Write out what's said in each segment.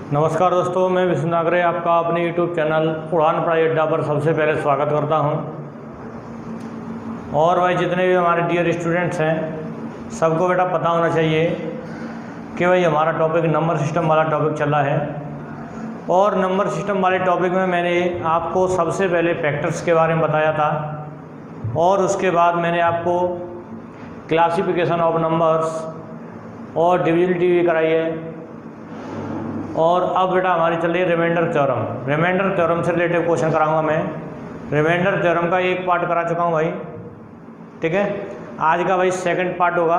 नमस्कार दोस्तों, मैं विष्णु नागरे आपका अपने YouTube चैनल उड़ान पढ़ाई अड्डा पर सबसे पहले स्वागत करता हूं। और भाई जितने भी हमारे डियर स्टूडेंट्स हैं सबको बेटा पता होना चाहिए कि भाई हमारा टॉपिक नंबर सिस्टम वाला टॉपिक चल रहा है। और नंबर सिस्टम वाले टॉपिक में मैंने आपको सबसे पहले फैक्टर्स के बारे में बताया था और उसके बाद मैंने आपको क्लासिफिकेशन ऑफ नंबर्स और डिविजिबिलिटी भी कराई है। और अब बेटा हमारी चल रही है रिमाइंडर थ्योरम। रिमाइंडर थ्योरम से रिलेटेड क्वेश्चन कराऊंगा मैं। रिमाइंडर थ्योरम का एक पार्ट करा चुका हूं भाई, ठीक है। आज का भाई सेकंड पार्ट होगा।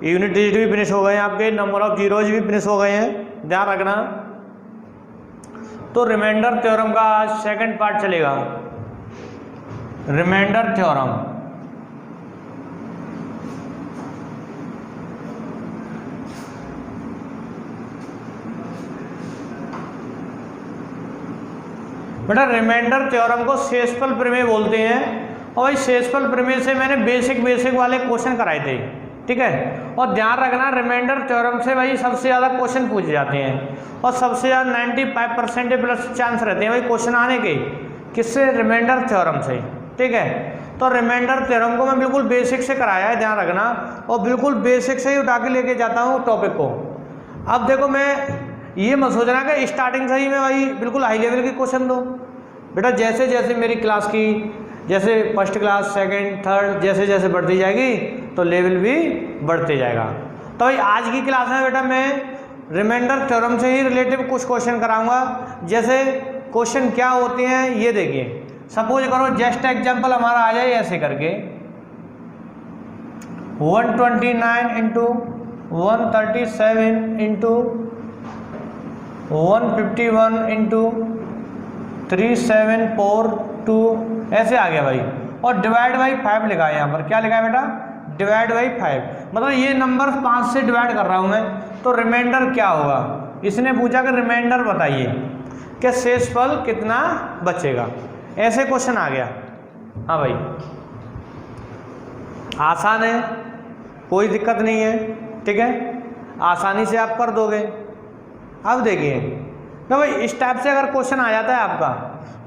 यूनिट डिजिट भी फिनिश हो गए हैं, आपके नंबर ऑफ जीरोज भी फिनिश हो गए हैं, ध्यान रखना। तो रिमाइंडर थ्योरम का आज सेकंड पार्ट चलेगा, रिमाइंडर थ्योरम। बेटा रिमाइंडर थ्योरम को शेषफल प्रमेय बोलते हैं। और भाई शेषफल प्रमेय से मैंने बेसिक वाले क्वेश्चन कराए थे, ठीक है। और ध्यान रखना रिमाइंडर थ्योरम से भाई सबसे ज़्यादा क्वेश्चन पूछे जाते हैं और सबसे ज़्यादा 95% प्लस चांस रहते हैं भाई क्वेश्चन आने के। किससे? रिमाइंडर थ्योरम से, ठीक है। तो रिमाइंडर थ्योरम को मैं बिल्कुल बेसिक से कराया है, ध्यान रखना। और बिल्कुल बेसिक से ही उठा के लेके जाता हूँ टॉपिक को। अब देखो, मैं ये मत सोचना कि स्टार्टिंग से ही मैं भाई बिल्कुल हाई लेवल के क्वेश्चन दो। बेटा जैसे जैसे मेरी क्लास की, जैसे फर्स्ट क्लास, सेकंड, थर्ड जैसे जैसे बढ़ती जाएगी तो लेवल भी बढ़ते जाएगा। तो भाई आज की क्लास में बेटा मैं रिमाइंडर थ्योरम से ही रिलेटिव कुछ क्वेश्चन कराऊंगा। जैसे क्वेश्चन क्या होते हैं ये देखिए। सपोज करो जस्ट एग्जाम्पल हमारा आ जाए ऐसे करके 129 इंटू 137 इंटू 151 इंटू 3742 ऐसे आ गया भाई। और डिवाइड बाई 5 लिखा है यहाँ पर। क्या लिखा है बेटा? Divide by 5। मतलब ये नंबर 5 से डिवाइड कर रहा हूँ मैं, तो रिमाइंडर क्या होगा? इसने पूछा कि रिमाइंडर बताइए कि शेषफल कितना बचेगा। ऐसे क्वेश्चन आ गया। हाँ भाई आसान है, कोई दिक्कत नहीं है, ठीक है, आसानी से आप कर दोगे। अब देखिए तो भाई इस टाइप से अगर क्वेश्चन आ जाता है आपका,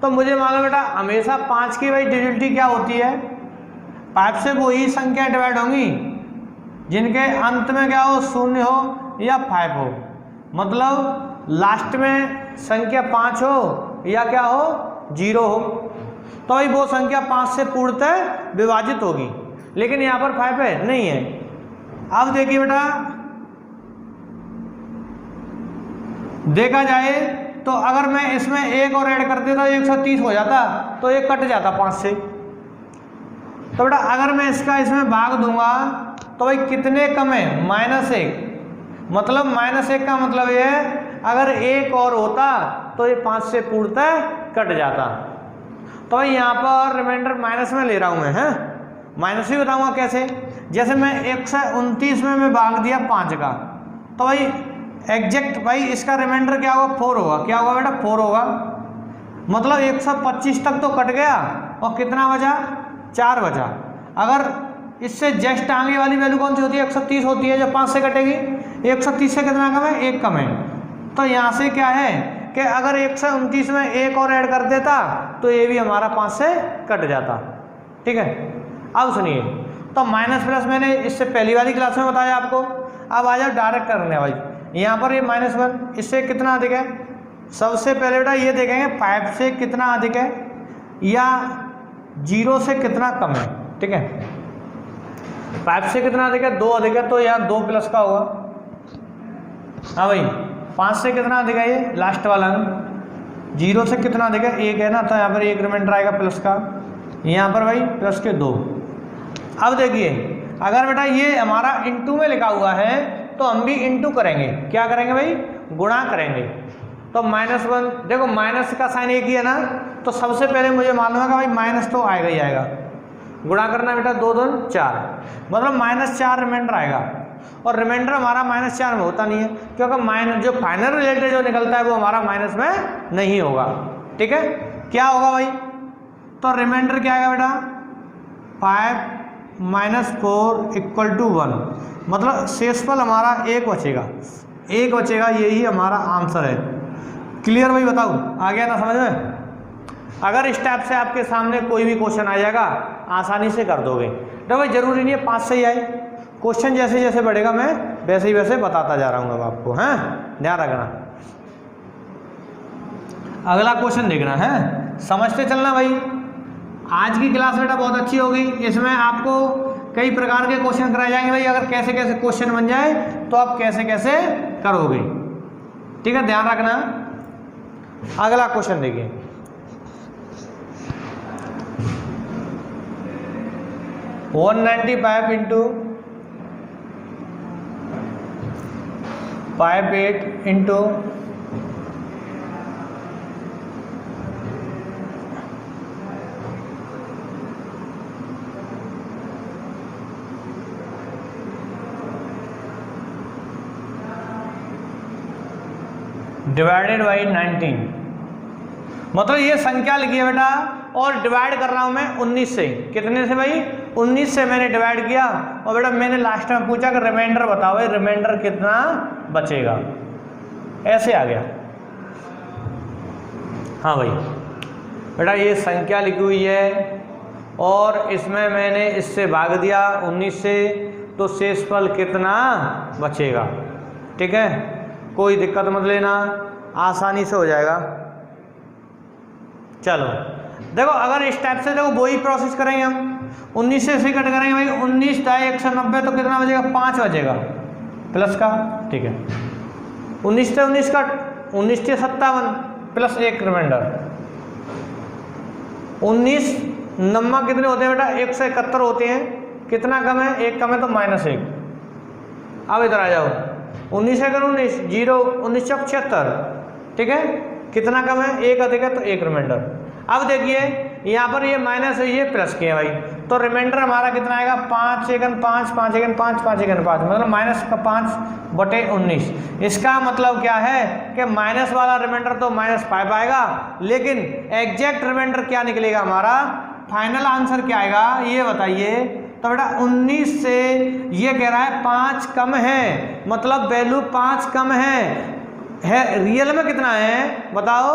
तो मुझे मालूम बेटा हमेशा 5 की भाई डिजिबिलिटी क्या होती है? 5 से वही संख्या डिवाइड होंगी जिनके अंत में क्या हो, 0 हो या 5 हो। मतलब लास्ट में संख्या 5 हो या क्या हो, 0 हो। तो भाई वो संख्या 5 से पूर्णतः विभाजित होगी। लेकिन यहाँ पर 5 है, नहीं है। अब देखिए बेटा, देखा जाए तो अगर मैं इसमें एक और ऐड कर देता 130 हो जाता, तो एक कट जाता 5 से। तो बेटा अगर मैं इसका इसमें भाग दूंगा तो भाई कितने कम है? -1। मतलब -1 का मतलब ये है अगर एक और होता तो ये 5 से पूर्णतः कट जाता। तो भाई यहाँ पर रिमाइंडर माइनस में ले रहा हूँ मैं, है माइनस ही बताऊंगा कैसे। जैसे मैं 129 में मैं भाग दिया 5 का, तो भाई एग्जैक्ट भाई इसका रिमाइंडर क्या होगा? 4 होगा। क्या होगा बेटा? 4 होगा। मतलब 125 तक तो कट गया और कितना बचा? 4 बचा। अगर इससे जस्ट आगे वाली वैल्यू कौन सी होती है? 130 होती है जो 5 से कटेगी। 130 से कितना कम है? 1 कम है। तो यहाँ से क्या है कि अगर 129 में एक और ऐड कर देता तो ये भी हमारा 5 से कट जाता, ठीक है। अब सुनिए, तो माइनस प्लस मैंने इससे पहली वाली क्लास में बताया आपको। अब आ जाओ डायरेक्ट करने भाई। यहाँ पर ये -1, इससे कितना अधिक है? सबसे पहले बेटा ये देखेंगे 5 से कितना अधिक है या 0 से कितना कम है, ठीक है। 5 से कितना अधिक है? 2 अधिक है, तो यहाँ 2 प्लस का होगा। हाँ भाई 5 से कितना अधिक है? ये लास्ट वाला अंक। 0 से कितना अधिक है? 1 है ना, तो यहाँ पर एक रिमाइंडर आएगा प्लस का। यहाँ पर भाई प्लस के 2। अब देखिए अगर बेटा ये हमारा इंटू में लिखा हुआ है तो हम भी इंटू करेंगे। क्या करेंगे भाई? गुणा करेंगे। तो -1, देखो माइनस का साइन एक ही है ना, तो सबसे पहले मुझे मालूम है कि भाई माइनस तो आएगा ही आएगा। गुणा करना बेटा 2 2 4, मतलब -4 रिमाइंडर आएगा। और रिमाइंडर हमारा -4 में होता नहीं है, क्योंकि माइनस जो फाइनल रिजल्ट जो निकलता है वो हमारा माइनस में नहीं होगा, ठीक है। क्या होगा भाई? तो रिमाइंडर क्या आएगा बेटा? 5 -4 = 1। मतलब शेषफल हमारा 1 बचेगा, 1 बचेगा, यही हमारा आंसर है। क्लियर भाई, बताओ आ गया ना समझ में? अगर इस टाइप से आपके सामने कोई भी क्वेश्चन आ जाएगा आसानी से कर दोगे। तो भाई जरूरी नहीं है 5 से ही आए, क्वेश्चन जैसे जैसे बढ़ेगा मैं वैसे ही वैसे बताता जा रहा हूँ अब आपको, हैं ध्यान रखना। अगला क्वेश्चन देखना है, समझते चलना भाई। आज की क्लास बेटा बहुत अच्छी होगी, इसमें आपको कई प्रकार के क्वेश्चन कराए जाएंगे भाई। अगर कैसे कैसे क्वेश्चन बन जाए तो आप कैसे कैसे करोगे, ठीक है, ध्यान रखना। अगला क्वेश्चन देखिए, वन 95 इंटू 58 इंटू 19, मतलब ये संख्या लिखी है बेटा और डिवाइड कर रहा हूं मैं 19 से। कितने से भाई? 19 से मैंने डिवाइड किया और बेटा मैंने लास्ट में पूछा कि रिमाइंडर बताओ भाई, रिमाइंडर कितना बचेगा, ऐसे आ गया। हाँ भाई बेटा ये संख्या लिखी हुई है और इसमें मैंने इससे भाग दिया 19 से, तो शेषफल कितना बचेगा, ठीक है, कोई दिक्कत मत लेना, आसानी से हो जाएगा। चलो देखो, अगर इस टाइप से देखो वही प्रोसेस करेंगे हम, 19 से इसे कट करेंगे भाई, 19 × 190 तो कितना बचेगा? 5 बचेगा प्लस का, ठीक है, 19 से 19 कट, 19 से 57 प्लस 1 रिमाइंडर। 19 नम्मा कितने होते हैं बेटा? 171 होते हैं, कितना कम है? 1 कम है तो -1। अब इधर आ जाओ, 19 है 19 0, 19 चौक 76, ठीक है, कितना कम है? 1 अधिक है तो 1 रिमाइंडर। अब देखिए यहाँ पर ये माइनस है, ये प्लस के है भाई, तो रिमाइंडर हमारा कितना आएगा? 5 × 5 5 × 5 5 × 5, मतलब -5/19। इसका मतलब क्या है कि माइनस वाला रिमाइंडर तो -5 आएगा, लेकिन एग्जैक्ट रिमाइंडर क्या निकलेगा हमारा? फाइनल आंसर क्या आएगा ये बताइए। तो बेटा 19 से ये कह रहा है 5 कम है, मतलब वैल्यू 5 कम है रियल में कितना है बताओ?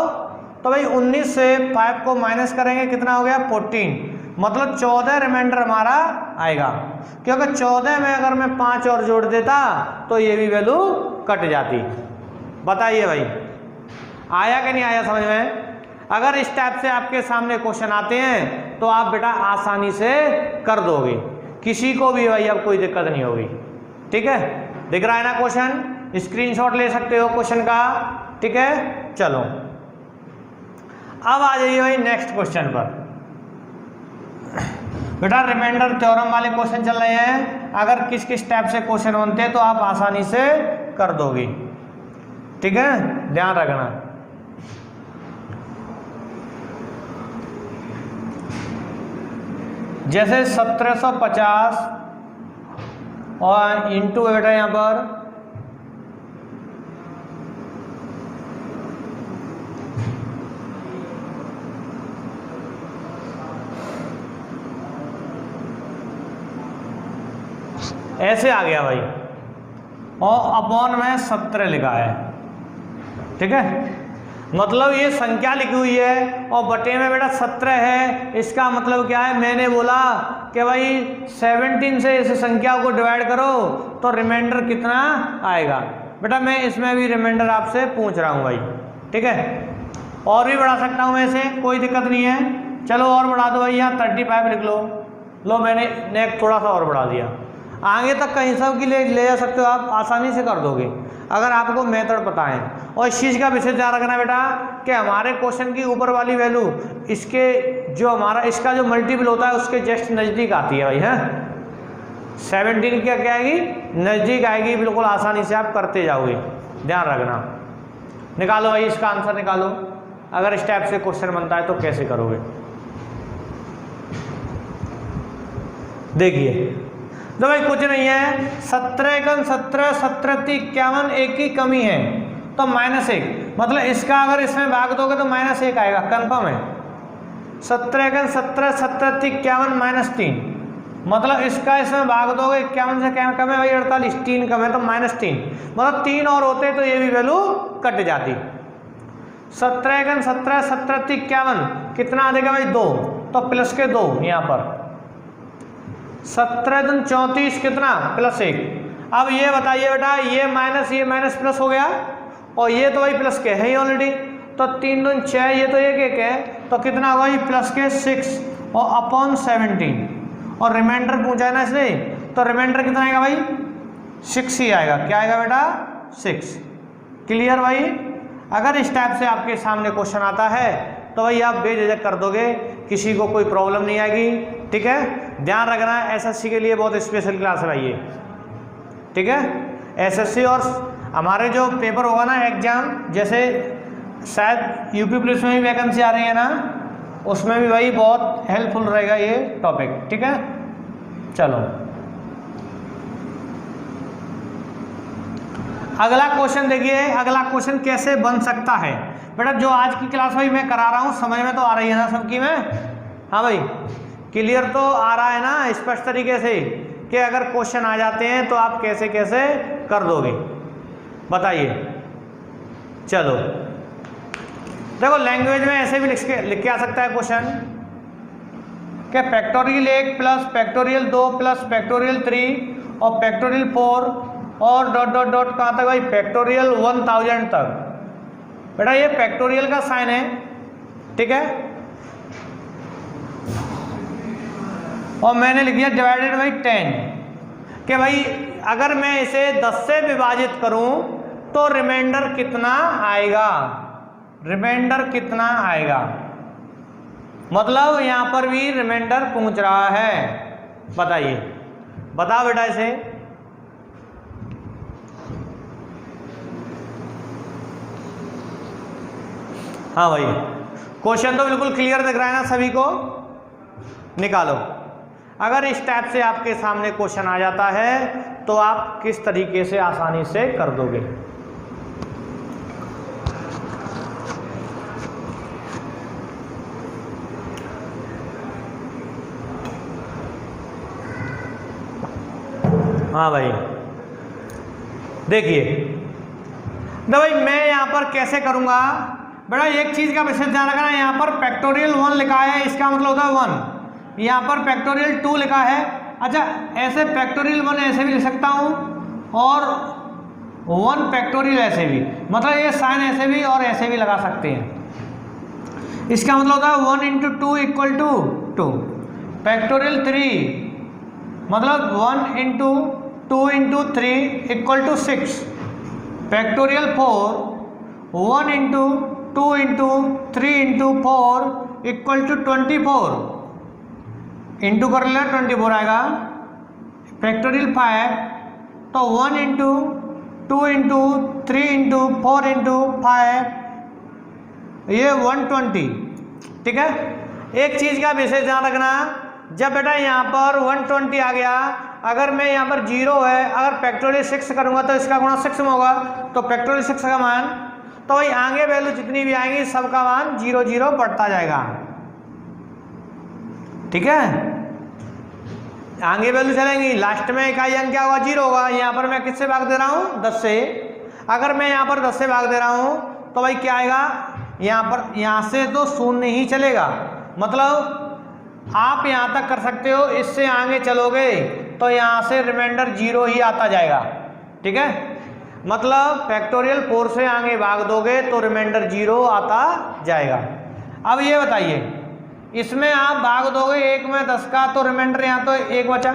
तो भाई 19 से 5 को माइनस करेंगे, कितना हो गया? 14, मतलब 14 रिमाइंडर हमारा आएगा, क्योंकि 14 में अगर मैं 5 और जोड़ देता तो ये भी वैल्यू कट जाती। बताइए भाई आया कि नहीं आया समझ में? अगर इस टाइप से आपके सामने क्वेश्चन आते हैं तो आप बेटा आसानी से कर दोगे, किसी को भी भाई अब कोई दिक्कत नहीं होगी, ठीक है। दिख रहा है ना क्वेश्चन? स्क्रीनशॉट ले सकते हो क्वेश्चन का, ठीक है। चलो अब आ जाइए भाई नेक्स्ट क्वेश्चन पर। बेटा रिमाइंडर थ्योरम वाले क्वेश्चन चल रहे हैं, अगर किस किस टाइप से क्वेश्चन बनते हैं तो आप आसानी से कर दोगे, ठीक है, ध्यान रखना। जैसे 1750 और इंटू बेटा यहाँ पर ऐसे आ गया भाई, और अपॉन में 17 लिखा है, ठीक है, मतलब ये संख्या लिखी हुई है और बटे में बेटा 17 है। इसका मतलब क्या है? मैंने बोला कि भाई 17 से इस संख्या को डिवाइड करो तो रिमाइंडर कितना आएगा। बेटा मैं इसमें भी रिमाइंडर आपसे पूछ रहा हूँ भाई, ठीक है, और भी बढ़ा सकता हूँ वैसे, कोई दिक्कत नहीं है। चलो और बढ़ा दो भाई, यहाँ 35 लिख लो मैंने नेक थोड़ा सा और बढ़ा दिया। आगे तक कहीं सब की ले जा सकते हो आप, आसानी से कर दोगे अगर आपको मेथड पता है। और इस चीज़ का विशेष ध्यान रखना बेटा कि हमारे क्वेश्चन की ऊपर वाली वैल्यू इसके जो हमारा इसका जो मल्टीपल होता है उसके जस्ट नज़दीक आती है भाई, है 17 क्या आएगी? नज़दीक आएगी, बिल्कुल आसानी से आप करते जाओगे, ध्यान रखना। निकालो भाई इसका आंसर निकालो, अगर इस टाइप से क्वेश्चन बनता है तो कैसे करोगे। देखिए तो भाई कुछ नहीं है, 17 × 17 17 51, एक की कमी है तो -1, मतलब इसका अगर इसमें भाग दोगे तो -1 आएगा, कंफर्म है। 17 × 17 17 51 -3, मतलब इसका इसमें भाग दोगे 51 से क्या कम है भाई? 48, 3 कम है तो -3, मतलब 3 और होते तो ये भी वैल्यू कट जाती। 17 17 17 51 कितना आ जाएगा भाई 2, तो प्लस के 2 यहाँ पर 17 दूनी 34 कितना प्लस 1। अब ये बताइए बेटा ये माइनस प्लस हो गया और ये तो भाई प्लस के है ही ऑलरेडी, तो 3 दूनी 6 ये तो एक है, तो कितना होगा ये प्लस के 6 और अपॉन 17 और रिमाइंडर पूछा है ना इसने, तो रिमाइंडर कितना आएगा भाई 6 ही आएगा। क्या आएगा बेटा 6। क्लियर भाई। अगर इस टाइप से आपके सामने क्वेश्चन आता है तो भाई आप बेझिझक कर दोगे, किसी को कोई प्रॉब्लम नहीं आएगी। ठीक है, ध्यान रखना एसएससी के लिए बहुत स्पेशल क्लास है भाई ये। ठीक है, एसएससी और हमारे जो पेपर होगा ना एग्जाम, जैसे शायद यूपी पुलिस में भी वैकेंसी आ रही है ना, उसमें भी भाई बहुत हेल्पफुल रहेगा ये टॉपिक। ठीक है, चलो अगला क्वेश्चन देखिए। अगला क्वेश्चन कैसे बन सकता है बेटा, जो आज की क्लास भाई मैं करा रहा हूँ समझ में तो आ रही है ना सबकी में? हाँ भाई, क्लियर तो आ रहा है ना स्पष्ट तरीके से कि अगर क्वेश्चन आ जाते हैं तो आप कैसे कैसे कर दोगे, बताइए। चलो देखो, लैंग्वेज में ऐसे भी लिख के आ सकता है क्वेश्चन कि factorial 1 plus factorial 2 plus factorial 3 और फैक्टोरियल 4 और डॉट डॉट डॉट कहाँ तक भाई फैक्टोरियल 1000 तक। बेटा ये फैक्टोरियल का साइन है, ठीक है, और मैंने लिख दिया डिवाइडेड बाई 10 कि भाई अगर मैं इसे 10 से विभाजित करूं तो रिमाइंडर कितना आएगा, रिमाइंडर कितना आएगा। मतलब यहां पर भी रिमाइंडर पूछ रहा है, बताइए, बताओ बेटा इसे। हाँ भाई, क्वेश्चन तो बिल्कुल क्लियर दिख रहा है ना सभी को, निकालो। अगर इस टाइप से आपके सामने क्वेश्चन आ जाता है तो आप किस तरीके से आसानी से कर दोगे। हाँ भाई देखिए, तो भाई मैं यहां पर कैसे करूंगा बेटा, एक चीज का विशेष ध्यान रखना, यहां पर फैक्टोरियल 1 लिखा है, इसका मतलब होता है 1, यहाँ पर फैक्टोरियल 2 लिखा है। अच्छा, ऐसे फैक्टोरियल 1 ऐसे भी लिख सकता हूँ और 1 फैक्टोरियल ऐसे भी, मतलब ये साइन ऐसे भी और ऐसे भी लगा सकते हैं। इसका मतलब होता है 1 × 2 = 2, फैक्टोरियल 3 मतलब 1 × 2 × 3 = 6, फैक्टोरियल 4 1 × 2 × 3 × 4 = 24, इंटू कर लिया 24 आएगा। फैक्टोरियल 5 तो 1 × 2 × 3 × 4 × 5 ये 120। ठीक है, एक चीज का विशेष ध्यान रखना, जब बेटा यहाँ पर 120 आ गया, अगर मैं यहाँ पर 0 है, अगर फैक्टोरियल 6 करूँगा तो इसका गुणा 6 में होगा, तो फैक्टोरियल 6 का मान, तो भाई आगे वैल्यू जितनी भी आएंगी सबका मान 0 0 बढ़ता जाएगा। ठीक है, आगे वैल्यू चलेंगी, लास्ट में इकाई अंक क्या होगा 0 होगा। यहाँ पर मैं किससे भाग दे रहा हूँ 10 से, अगर मैं यहाँ पर 10 से भाग दे रहा हूँ तो भाई क्या आएगा, यहाँ पर यहाँ से तो 0 ही चलेगा, मतलब आप यहाँ तक कर सकते हो, इससे आगे चलोगे तो यहाँ से रिमाइंडर 0 ही आता जाएगा। ठीक है, मतलब फैक्टोरियल 4 से आगे भाग दोगे तो रिमाइंडर 0 आता जाएगा। अब ये बताइए, इसमें आप भाग दोगे 1 में 10 का तो रिमाइंडर यहाँ तो 1 बचा,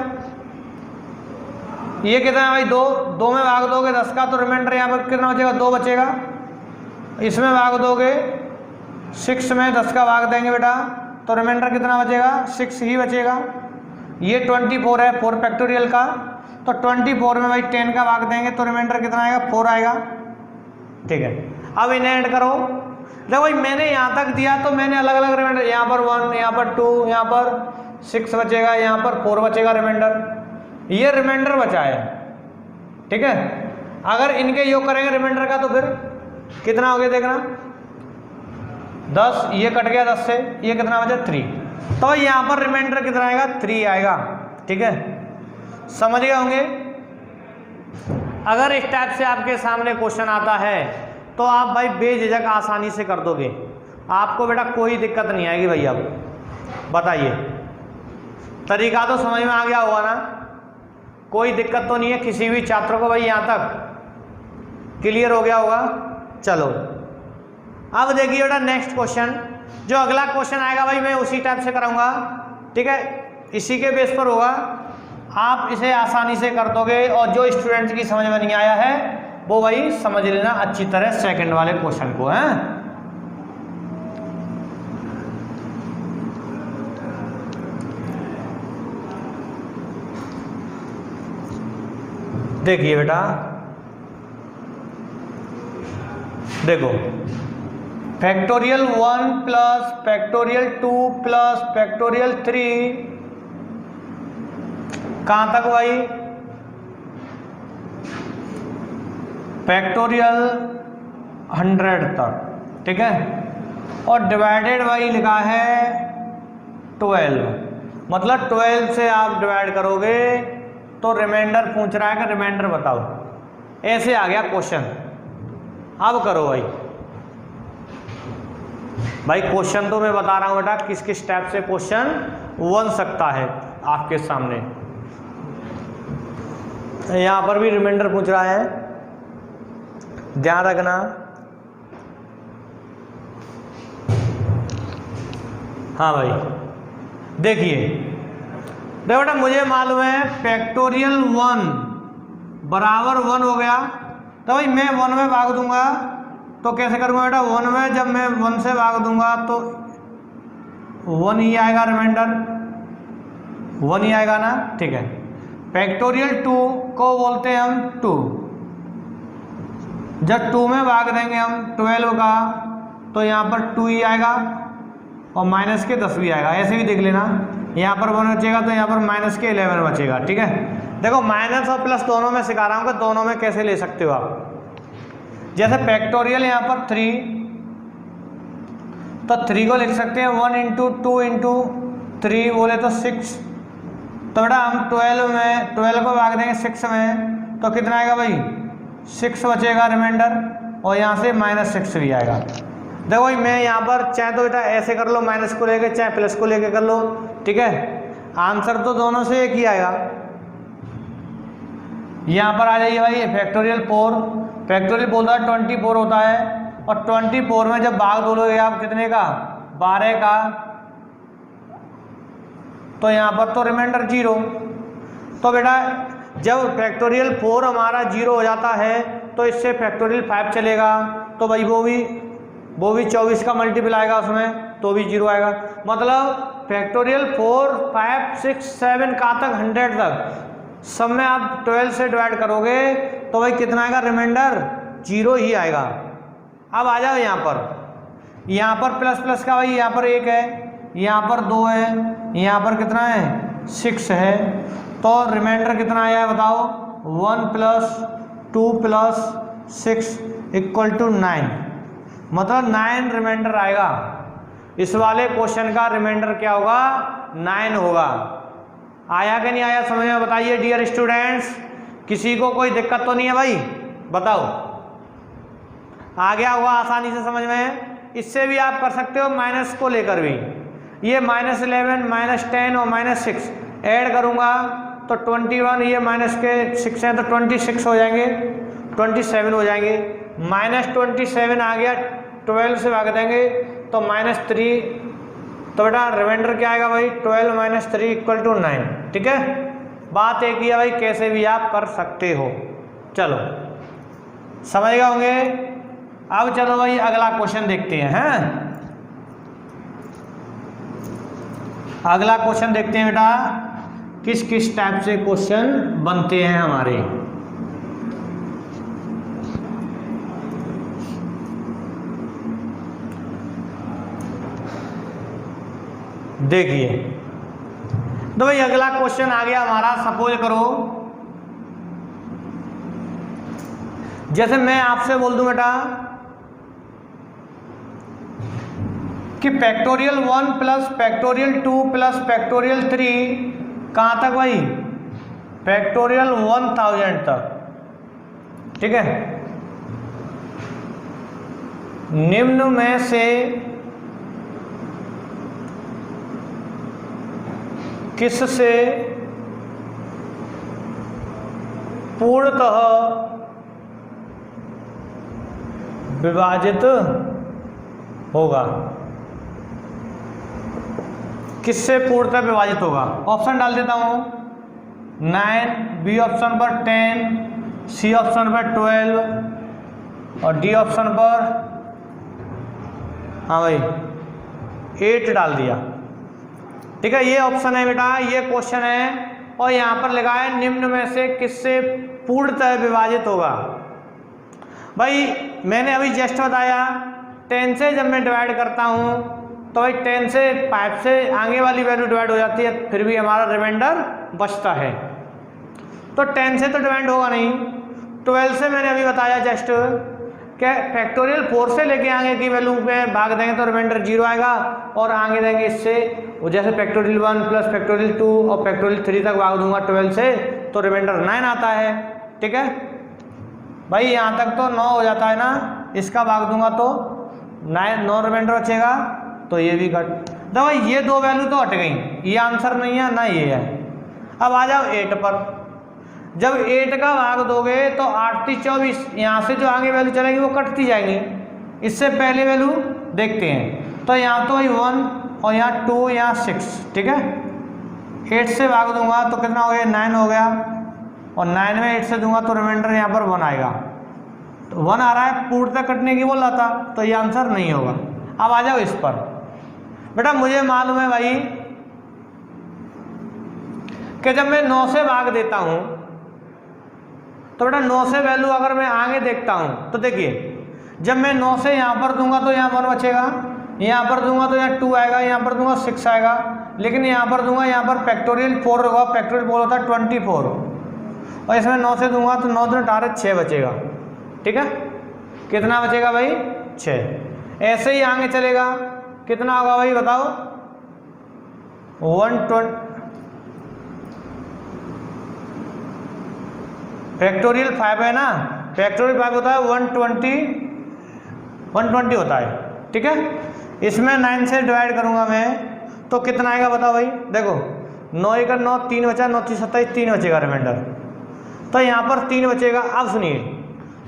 ये कितना है भाई 2 में भाग दोगे 10 का तो रिमाइंडर यहाँ पर कितना बचेगा 2 बचेगा। इसमें भाग दोगे 6 में 10 का भाग देंगे बेटा तो रिमाइंडर कितना बचेगा 6 ही बचेगा। ये 24 है 4 फैक्टोरियल का, तो 24 में भाई 10 का भाग देंगे तो रिमाइंडर कितना आएगा 4 आएगा। ठीक है, अब इन्हें ऐड करो। देखो भाई मैंने यहाँ तक दिया तो मैंने अलग अलग रिमाइंडर, यहाँ पर 1, यहाँ पर 2, यहाँ पर 6 बचेगा, यहाँ पर 4 बचेगा रिमाइंडर, ये रिमाइंडर बचा है। ठीक है, अगर इनके योग करेंगे रिमाइंडर का तो फिर कितना हो गया देखना 10, ये कट गया 10 से, ये कितना बचा 3, तो यहाँ पर रिमाइंडर कितना आएगा 3 आएगा। ठीक है, समझ गए होंगे। अगर इस टाइप से आपके सामने क्वेश्चन आता है तो आप भाई बेझिझक आसानी से कर दोगे, आपको बेटा कोई दिक्कत नहीं आएगी भाई। अब बताइए, तरीका तो समझ में आ गया होगा ना, कोई दिक्कत तो नहीं है किसी भी छात्र को भाई, यहाँ तक क्लियर हो गया होगा। चलो अब देखिए बेटा नेक्स्ट क्वेश्चन, जो अगला क्वेश्चन आएगा भाई मैं उसी टाइप से कराऊंगा, ठीक है, इसी के बेस पर होगा, आप इसे आसानी से कर दोगे। और जो स्टूडेंट की समझ में नहीं आया है वो भाई समझ लेना अच्छी तरह सेकंड वाले क्वेश्चन को है। देखिए बेटा, देखो factorial 1 plus factorial 2 plus factorial 3 कहां तक भाई, फैक्टोरियल 100 तक, ठीक है, और डिवाइडेड भाई लिखा है 12, मतलब 12 से आप डिवाइड करोगे तो रिमाइंडर पूछ रहा है कि रिमाइंडर बताओ। ऐसे आ गया क्वेश्चन। अब करो भाई, भाई क्वेश्चन तो मैं बता रहा हूं बेटा किस किस टाइप से क्वेश्चन बन सकता है आपके सामने। यहां पर भी रिमाइंडर पूछ रहा है, ध्यान रखना। हाँ भाई देखिए, देखो बेटा मुझे मालूम है फैक्टोरियल 1 बराबर 1 हो गया, तो भाई मैं 1 में भाग दूंगा, तो कैसे करूंगा बेटा, 1 में जब मैं 1 से भाग दूंगा तो 1 ही आएगा, रिमाइंडर 1 ही आएगा ना, ठीक है। फैक्टोरियल 2 को बोलते हैं हम 2, जब 2 में भाग देंगे हम 12 का तो यहाँ पर 2 ही आएगा और माइनस के 10 भी आएगा, ऐसे भी देख लेना। यहाँ पर 1 बचेगा तो यहाँ पर माइनस के 11 बचेगा, ठीक है। देखो माइनस और प्लस दोनों में सिखा रहा हूँ कि दोनों में कैसे ले सकते हो आप। जैसे फैक्टोरियल यहाँ पर 3, तो 3 को लिख सकते हैं 1 इंटू 2 इंटू 3 बोले तो 6, तो बेटा हम 12 को भाग देंगे 6 में तो कितना आएगा भाई, 6 बचेगा रिमाइंडर, और यहाँ से -6 भी आएगा। देखो भाई मैं यहाँ पर चाहे तो बेटा ऐसे कर लो माइनस को लेके, चाहे प्लस को लेके कर लो, ठीक है, आंसर तो दोनों से एक ही आएगा। यहाँ पर आ जाइए भाई फैक्टोरियल 4, फैक्टोरियल बोल रहा है 24 होता है, और 24 में जब भाग दोगे आप कितने का, 12 का, तो यहाँ पर तो रिमाइंडर 0। तो बेटा जब फैक्टोरियल 4 हमारा 0 हो जाता है तो इससे फैक्टोरियल 5 चलेगा, तो भाई वो भी 24 का मल्टीपल आएगा उसमें, तो भी 0 आएगा। मतलब फैक्टोरियल 4, 5, 6, 7 कहाँ तक, 100 तक, सब में आप 12 से डिवाइड करोगे तो भाई कितना आएगा, रिमाइंडर 0 ही आएगा। अब आ जाओ यहाँ पर प्लस प्लस का भाई यहाँ पर 1 है, यहाँ पर 2 है, यहाँ पर कितना है 6 है, तो रिमाइंडर कितना आया है बताओ, 1 प्लस 2 प्लस 6 इक्वल टू 9, मतलब 9 रिमाइंडर आएगा। इस वाले क्वेश्चन का रिमाइंडर क्या होगा, 9 होगा। आया कि नहीं आया समझ में, बताइए डियर स्टूडेंट्स, किसी को कोई दिक्कत तो नहीं है भाई, बताओ आ गया होगा आसानी से समझ में। इससे भी आप कर सकते हो माइनस को लेकर भी, ये -11 -10 और -6 ऐड करूंगा तो 21, ये माइनस के 6 हैं तो 26 हो जाएंगे, 27 हो जाएंगे, -27 आ गया, 12 से भाग देंगे तो -3, तो बेटा रिमाइंडर क्या आएगा भाई, 12 - 3 इक्वल टू 9, ठीक है। बात एक ही है भाई, कैसे भी आप कर सकते हो। चलो समझ गए होंगे। अब चलो भाई अगला क्वेश्चन देखते हैं, अगला क्वेश्चन देखते हैं बेटा किस किस टाइप से क्वेश्चन बनते हैं हमारे। देखिए तो भाई अगला क्वेश्चन आ गया हमारा, सपोज करो जैसे मैं आपसे बोल दूं बेटा कि factorial 1 plus factorial 2 plus factorial 3 कहाँ तक भाई, फैक्टोरियल 1000 तक, ठीक है। निम्न में से किससे पूर्णतः विभाजित होगा? किससे पूर्णतः विभाजित होगा? ऑप्शन डाल देता हूं, 9, बी ऑप्शन पर 10, सी ऑप्शन पर 12 और डी ऑप्शन पर, हाँ भाई 8 डाल दिया। ठीक है, ये ऑप्शन है बेटा, ये क्वेश्चन है और यहाँ पर लिखा है निम्न में से किससे पूर्णतः विभाजित होगा। भाई मैंने अभी जस्ट बताया 10 से जब मैं डिवाइड करता हूँ तो भाई 10 से 5 से आगे वाली वैल्यू डिवाइड हो जाती है, फिर भी हमारा रिमाइंडर बचता है। तो 10 से तो डिवाइड होगा नहीं। 12 से मैंने अभी बताया जस्ट क्या फैक्टोरियल 4 से लेके आगे की वैल्यू में भाग देंगे तो रिमाइंडर 0 आएगा, और आगे देंगे इससे जैसे फैक्टोरियल 1 प्लस फैक्टोरियल 2 और फैक्टोरियल 3 तक भाग दूंगा 12 से तो रिमाइंडर 9 आता है। ठीक है भाई, यहाँ तक तो 9 हो जाता है ना, इसका भाग दूंगा तो 9 रिमाइंडर बचेगा, तो ये भी कट। तो भाई ये दो वैल्यू तो हट गई, ये आंसर नहीं है ना ये है। अब आ जाओ 8 पर। जब 8 का भाग दोगे तो 8 3 24, यहाँ से जो आगे वैल्यू चलेगी वो कटती जाएंगी। इससे पहले वैल्यू देखते हैं, तो यहाँ तो भाई 1 और यहाँ 2 यहाँ 6। ठीक है, 8 से भाग दूंगा तो कितना हो गया 9 हो गया, और 9 में 8 से दूंगा तो रिमाइंडर यहाँ पर 1 आएगा। तो 1 आ रहा है, पूर्णतः कटने की बोल रहा था, तो ये आंसर नहीं होगा। अब आ जाओ इस पर। बेटा मुझे मालूम है भाई कि जब मैं 9 से भाग देता हूं तो बेटा 9 से वैल्यू अगर मैं आगे देखता हूं तो देखिए, जब मैं 9 से यहां पर दूंगा तो यहाँ 1 बचेगा, यहाँ पर दूंगा तो यहाँ 2 आएगा, यहाँ पर दूंगा 6 आएगा, लेकिन यहाँ पर दूंगा यहाँ पर फैक्टोरियल 4 होगा। फैक्टोरियल 4 होता है 24, और इसमें 9 से दूंगा तो 9 18 6 बचेगा। ठीक है, कितना बचेगा भाई 6। ऐसे ही आगे चलेगा, कितना होगा भाई बताओ 120 फैक्टोरियल 5 है ना, फैक्टोरियल 5 होता है 120 होता है। ठीक है, इसमें 9 से डिवाइड करूंगा मैं तो कितना आएगा बताओ भाई। देखो 9 1 9 3 बचा, 9 3 27 3 बचेगा रिमाइंडर, तो यहाँ पर 3 बचेगा। अब सुनिए,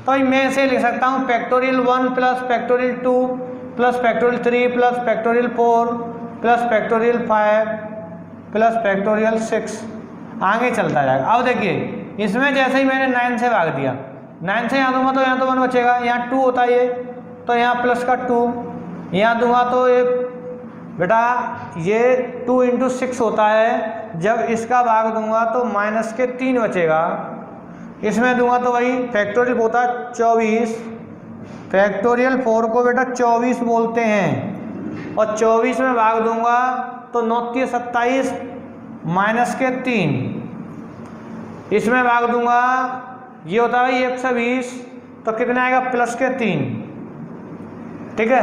तो मैं इसे लिख सकता हूँ factorial 1 plus factorial 2 plus factorial 3 plus factorial 4 plus factorial 5 plus factorial 6, आगे चलता जाएगा। अब देखिए इसमें जैसे ही मैंने 9 से भाग दिया, 9 से यहाँ दूंगा तो यहाँ तो 1 बचेगा, यहाँ 2 होता है ये, तो यहाँ प्लस का 2, यहाँ दूंगा तो ये बेटा ये 2 × 6 होता है। जब इसका भाग दूंगा तो माइनस के 3 बचेगा, इसमें दूंगा तो वही फैक्टोरियल होता है 24, फैक्टोरियल 4 को बेटा 24 बोलते हैं, और 24 में भाग दूंगा तो 9 3 27 माइनस के 3, इसमें भाग दूंगा ये होता है 120, तो कितना आएगा प्लस के 3। ठीक है,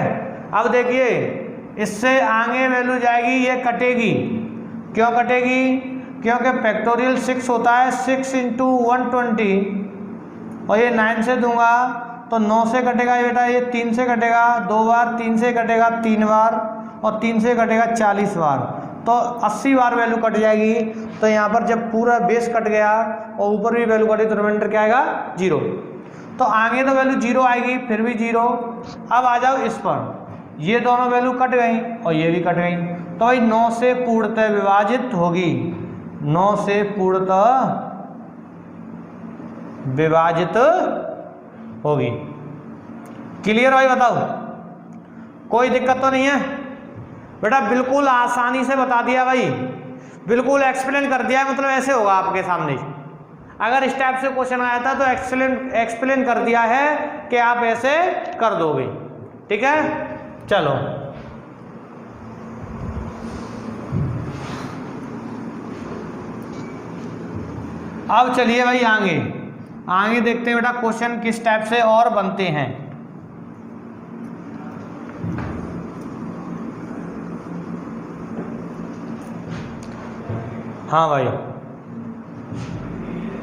अब देखिए इससे आगे वैल्यू जाएगी, ये कटेगी। क्यों कटेगी? क्योंकि फैक्टोरियल 6 होता है 6 × 120, और ये 9 से दूंगा तो 9 से कटेगा ये बेटा, ये 3 से कटेगा 2 बार, 3 से कटेगा 3 बार, और 3 से कटेगा 40 बार, तो 80 बार वैल्यू कट जाएगी। तो यहाँ पर जब पूरा बेस कट गया और ऊपर भी वैल्यू कटी तो रिमाइंडर क्या आएगा 0। तो आगे तो वैल्यू 0 आएगी, फिर भी 0। अब आ जाओ इस पर, ये दोनों वैल्यू कट गई और ये भी कट गई, तो भाई 9 से पूर्णतः विभाजित होगी, 9 से पूर्णतः विभाजित होगी। क्लियर भाई बताओ, कोई दिक्कत तो नहीं है बेटा? बिल्कुल आसानी से बता दिया भाई, बिल्कुल एक्सप्लेन कर दिया है, मतलब ऐसे होगा आपके सामने। अगर इस टाइप से क्वेश्चन आया था तो एक्सप्लेन कर दिया है कि आप ऐसे कर दोगे। ठीक है, चलो अब चलिए भाई आगे देखते हैं बेटा क्वेश्चन किस टाइप से और बनते हैं। हाँ भाई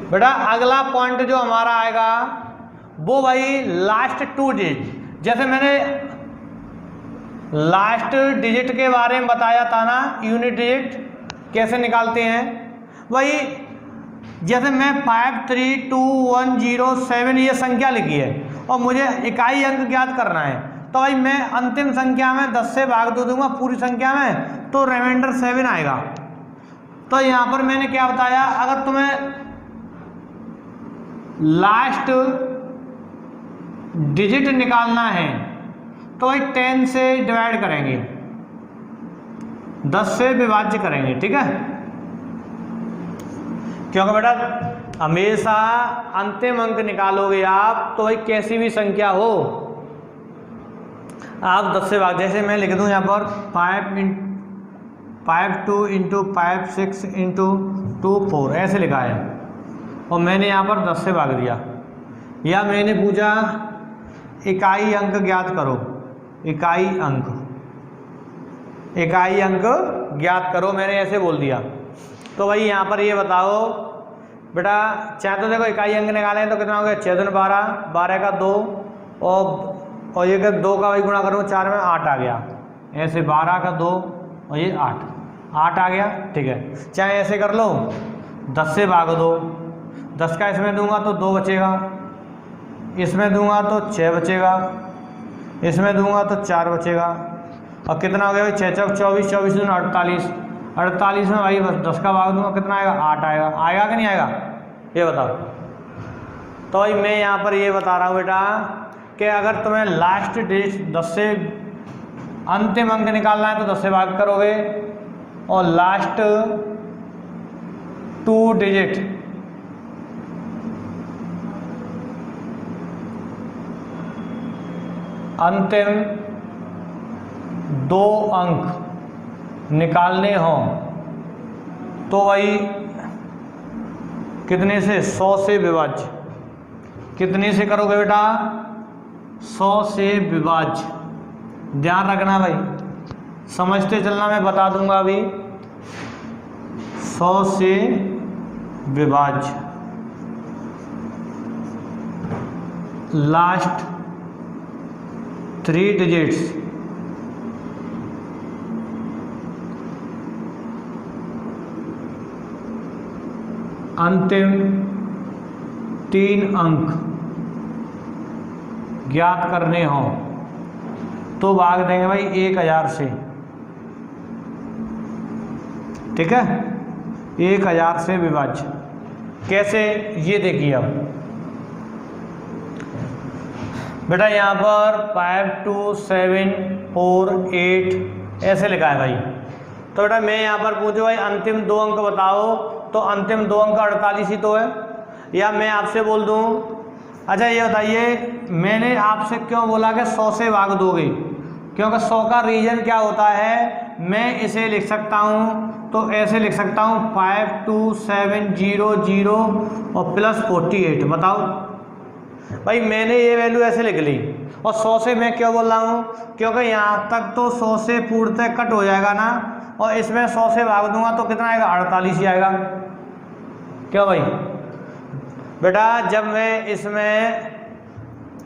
बेटा अगला पॉइंट जो हमारा आएगा वो भाई लास्ट 2 डिजिट, जैसे मैंने लास्ट डिजिट के बारे में बताया था ना, यूनिट डिजिट कैसे निकालते हैं। वही जैसे मैं 532107 ये संख्या लिखी है और मुझे इकाई अंक ज्ञात करना है, तो भाई मैं अंतिम संख्या में 10 से भाग दे दूंगा पूरी संख्या में, तो रिमाइंडर 7 आएगा। तो यहाँ पर मैंने क्या बताया, अगर तुम्हें लास्ट डिजिट निकालना है तो भाई 10 से डिवाइड करेंगे, 10 से विभाज्य करेंगे, ठीक है। क्योंकि बेटा हमेशा अंतिम अंक निकालोगे आप तो भाई कैसी भी संख्या हो आप 10 से भाग, जैसे मैं लिख दूं यहाँ पर 52 इंटू 5 6 इंटू 2 4 ऐसे लिखा है और मैंने यहाँ पर 10 से भाग दिया। या मैंने पूछा इकाई अंक ज्ञात करो, इकाई अंक ज्ञात करो, मैंने ऐसे बोल दिया। तो भाई यहाँ पर ये बताओ बेटा, चाहे तो देखो इकाई अंक निकालें तो कितना हो गया, 6 दूनी 12, 12 का 2 और ये 2 का भाई गुणा करूँ 4 में 8 आ गया, ऐसे 12 का 2 और ये 8 आ गया, ठीक है। चाहे ऐसे कर लो 10 से भाग दो, 10 का इसमें दूंगा तो 2 बचेगा, इसमें दूंगा तो 6 बचेगा, इसमें दूंगा तो 4 बचेगा, और कितना हो गया भाई 6 चौक 24, 24 दूना 48, 48 में भाई बस 10 का भाग दूंगा कितना आएगा, 8 आएगा। आएगा कि नहीं आएगा ये बताओ। तो भाई मैं यहाँ पर ये बता रहा हूँ बेटा कि अगर तुम्हें लास्ट डिजिट 10 से अंतिम अंक निकालना है तो 10 से भाग करोगे, और लास्ट 2 डिजिट अंतिम 2 अंक निकालने हों तो भाई कितने से, 100 से विभाज्य। कितने से करोगे बेटा, 100 से विभाज्य। ध्यान रखना भाई, समझते चलना, मैं बता दूंगा अभी। 100 से विभाज्य लास्ट 3 डिजिट्स अंतिम 3 अंक ज्ञात करने हों तो भाग देंगे भाई 1000 से, ठीक है। 1000 से विभाज्य कैसे, ये देखिए अब बेटा, यहाँ पर 5 2 7 4 8 ऐसे लिखा है भाई। तो बेटा मैं यहाँ पर पूछो भाई अंतिम 2 अंक बताओ, तो अंतिम 2 अंक 48 ही तो है। या मैं आपसे बोल दूँ, अच्छा ये बताइए मैंने आपसे क्यों बोला कि 100 से भाग दोगे, क्योंकि 100 का रीजन क्या होता है, मैं इसे लिख सकता हूँ तो ऐसे लिख सकता हूँ 52700 और प्लस 48। बताओ भाई मैंने ये वैल्यू ऐसे लिख ली, और 100 से मैं क्यों बोल रहा हूँ, क्योंकि यहाँ तक तो 100 से पूर्णतः कट हो जाएगा ना, और इसमें 100 से भाग दूंगा तो कितना आएगा, 48 ही आएगा। क्यों भाई बेटा, जब मैं इसमें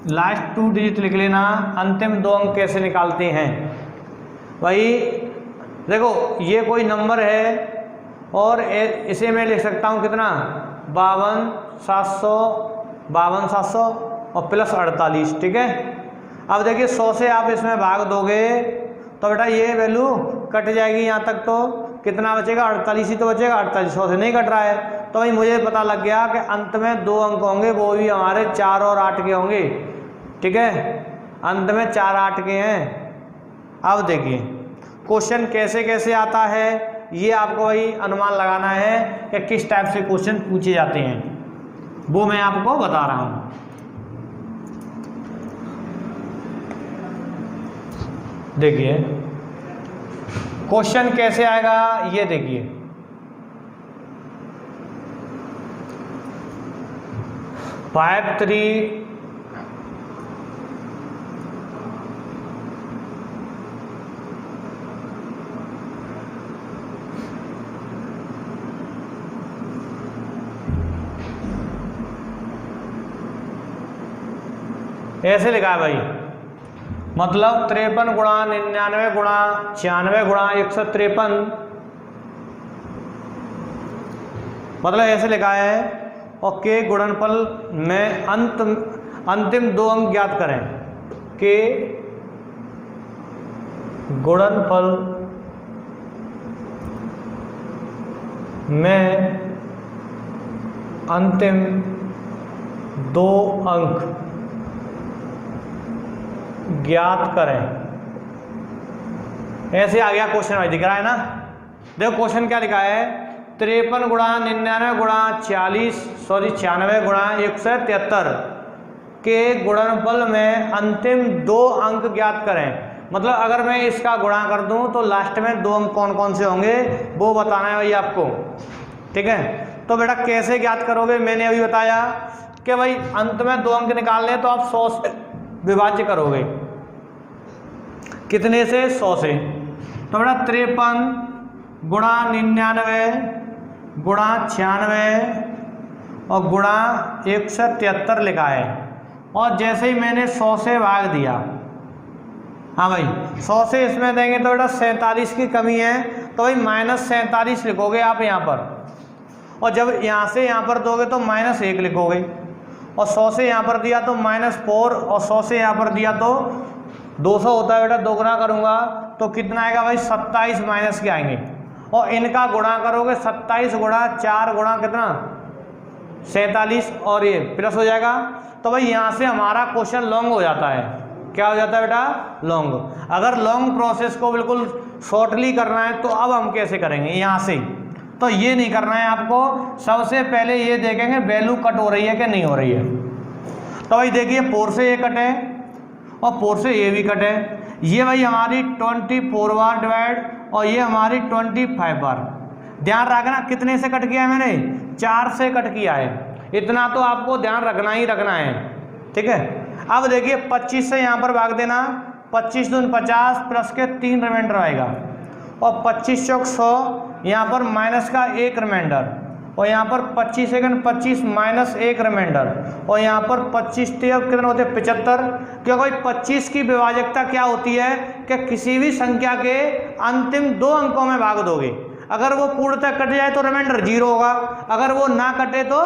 लास्ट 2 डिजिट लिख लेना, अंतिम 2 अंक कैसे निकालते हैं भाई, देखो ये कोई नंबर है और इसे मैं लिख सकता हूँ कितना, 52,700 और प्लस 48, ठीक है। अब देखिए 100 से आप इसमें भाग दोगे तो बेटा ये वैल्यू कट जाएगी, यहाँ तक तो कितना बचेगा, 48 ही तो बचेगा, 48 100 से नहीं कट रहा है। तो भाई मुझे पता लग गया कि अंत में 2 अंक होंगे, वो भी हमारे 4 और 8 के होंगे, ठीक है। अंत में 4 8 के हैं। अब देखिए क्वेश्चन कैसे कैसे आता है, ये आपको वही अनुमान लगाना है कि किस टाइप से क्वेश्चन पूछे जाते हैं, वो मैं आपको बता रहा हूं। देखिए क्वेश्चन कैसे आएगा, ये देखिए 5 3 ऐसे लिखा है भाई, मतलब 53 गुणा 99 गुणा 96 गुणा 153, मतलब ऐसे लिखा है। और के गुणनफल में अंतिम 2 अंक ज्ञात करें। के गुणनफल में अंतिम 2 अंक ज्ञात करें। ऐसे आ गया क्वेश्चन भाई, दिख रहा है ना। देखो क्वेश्चन क्या लिखा है, 53 गुणा 99 गुणा 96 गुणा 173 के गुणनफल में अंतिम 2 अंक ज्ञात करें। मतलब अगर मैं इसका गुणा कर दूं तो लास्ट में 2 अंक कौन कौन से होंगे वो बताना है भाई आपको। ठीक है, तो बेटा कैसे ज्ञात करोगे, मैंने अभी बताया कि भाई अंत में 2 अंक निकालने तो आप 100 से विभाज्य करोगे। कितने से? 100 से। तो बेटा 53 गुणा 99 गुणा 96 और गुणा 173 लिखा है। और जैसे ही मैंने 100 से भाग दिया, हाँ भाई 100 से इसमें देंगे तो बेटा 47 की कमी है, तो भाई -47 लिखोगे आप यहाँ पर। और जब यहाँ से यहाँ पर दोगे तो -1 लिखोगे। और 100 से यहाँ पर दिया तो -4 और 100 से यहाँ पर दिया तो 200 होता है बेटा। 2 गुना करूँगा तो कितना आएगा भाई 27 माइनस के आएंगे। और इनका गुणा करोगे 27 गुणा 4 गुणा कितना 47 और ये प्लस हो जाएगा। तो भाई यहाँ से हमारा क्वेश्चन लॉन्ग हो जाता है। क्या हो जाता है बेटा? लॉन्ग। अगर लॉन्ग प्रोसेस को बिल्कुल शॉर्टली करना है तो अब हम कैसे करेंगे, यहाँ से तो ये नहीं करना है आपको। सबसे पहले ये देखेंगे वैल्यू कट हो रही है कि नहीं हो रही है। तो भाई देखिए 4 से ये कट है और 4 से ये भी कट है। ये भाई हमारी 24 बार डिवाइड और ये हमारी 25 बार। ध्यान रखना कितने से कट किया है मैंने, 4 से कट किया है। इतना तो आपको ध्यान रखना ही रखना है। ठीक है, अब देखिए 25 से यहाँ पर भाग देना, 25 दूनी 50 प्लस के 3 रिमाइंडर आएगा और 25 चौक 100, यहाँ पर माइनस का 1 रिमाइंडर और यहाँ पर 25 सेकंड 25 माइनस 1 रिमाइंडर और यहाँ पर 25 कितने होते हैं 75। क्योंकि 25 की विभाजकता क्या होती है कि किसी भी संख्या के अंतिम 2 अंकों में भाग दोगे। अगर वो पूर्णतः कट जाए तो रिमाइंडर 0 होगा, अगर वो ना कटे तो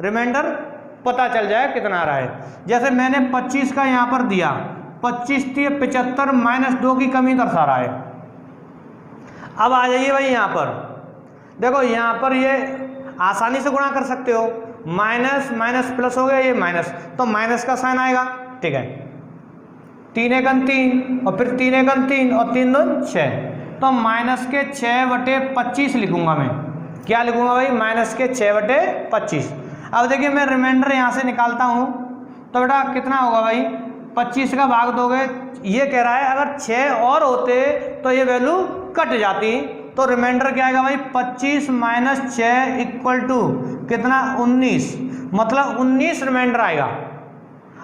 रिमाइंडर पता चल जाए कितना आ रहा है। जैसे मैंने 25 का यहाँ पर दिया, 25 थी 75 माइनस 2 की कमी दर्शा रहा है। अब आ जाइए भाई यहाँ पर, देखो यहाँ पर ये आसानी से गुणा कर सकते हो। माइनस माइनस प्लस हो गया, ये माइनस तो माइनस का साइन आएगा। ठीक है, 3 एकम 3 और फिर 3 एकम 3 और 3 दूनी 6, तो माइनस के 6/25 लिखूंगा मैं। क्या लिखूंगा भाई? माइनस के 6/25। अब देखिए मैं रिमाइंडर यहाँ से निकालता हूँ तो बेटा कितना होगा भाई, 25 का भाग दोगे। ये कह रहा है अगर 6 और होते तो ये वैल्यू कट जाती, तो रिमाइंडर क्या आएगा भाई 25 माइनस 6 इक्वल टू कितना 19, मतलब 19 रिमाइंडर आएगा।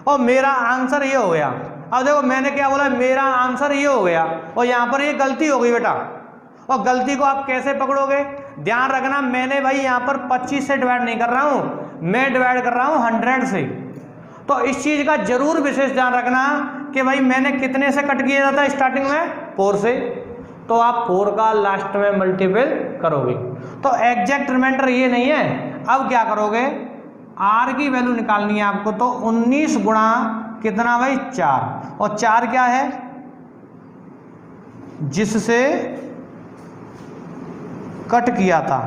और मेरा आंसर ये हो गया। अब देखो मैंने क्या बोला, मेरा आंसर ये हो गया और यहाँ पर ये गलती हो गई बेटा। और गलती को आप कैसे पकड़ोगे, ध्यान रखना मैंने भाई यहाँ पर 25 से डिवाइड नहीं कर रहा हूँ, मैं डिवाइड कर रहा हूँ 100 से। तो इस चीज़ का जरूर विशेष ध्यान रखना कि भाई मैंने कितने से कट किया जाता है स्टार्टिंग में 4 से, तो आप 4 का लास्ट में मल्टीपल करोगे। तो एग्जैक्ट रिमाइंडर ये नहीं है। अब क्या करोगे, आर की वैल्यू निकालनी है आपको, तो 19 गुणा कितना भाई 4, और 4 क्या है जिससे कट किया था।